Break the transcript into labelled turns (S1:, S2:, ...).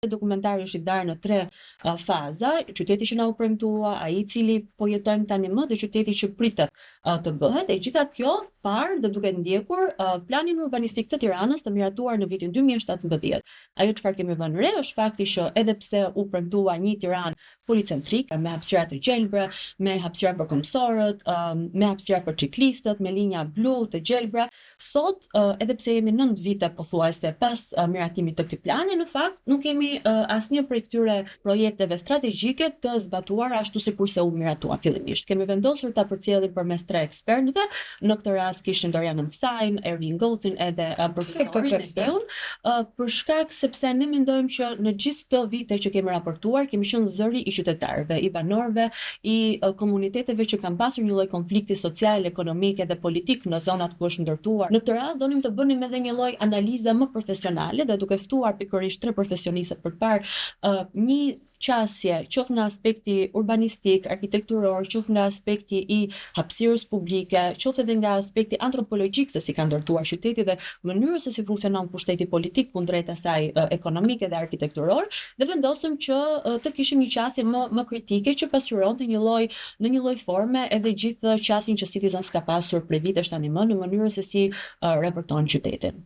S1: dokumentari është i darë në 3 faza, qyteti që na u premtua, ai i cili po jetojmë tani më dhe qyteti që pritet të bëhet. E gjitha kjo parë dhe duke ndjekur planin urbanistik të Tiranës të miratuar në vitin 2017. Ajo çfarë kemi vënë re është fakti që edhe pse u premtua një Tiranë policentrike me hapësira të gjelbra, me hapësira për këmbësorët, me hapësira për ciklistët, me linja blu të gjelbra, sot edhe pse jemi 9 vite pothuajse pas miratimit të këtij plani, në fakt nuk kemi asnjë prej këtyre projekteve strategjike të zbatuar ashtu sikurse u miratua fillimisht. Kemi vendosur ta përcjellim përmes 3 ekspertëve, në këtë rast kishin Dorianën Psajn, Ervin Gocin edhe profesorin Beun, për shkak sepse ne mendojmë që në gjithë këto vite që kemi raportuar, kemi qenë zëri i qytetarëve, i banorëve, i komuniteteve që kanë pasur një lloj konflikti social, ekonomik dhe politik në zonat ku është ndërtuar. Në këtë rast donim të bënim edhe një lloj analize më profesionale dhe duke ftuar pikërisht 3 profesionistë për të parë një qasje, qoftë nga aspekti urbanistik, arkitekturor, qoftë nga aspekti i hapësirës publike, qoftë edhe nga aspekti antropologjik se si ka ndërtuar qyteti dhe mënyrës se si funksionon pushteti politik kundrejt asaj ekonomike dhe arkitekturor, dhe vendosëm që të kishim një qasje më kritike që pasqyronte në një lloj forme edhe gjithë qasjen që Citizens ka pasur prej vitesh tani më në mënyrën se si raporton qytetin.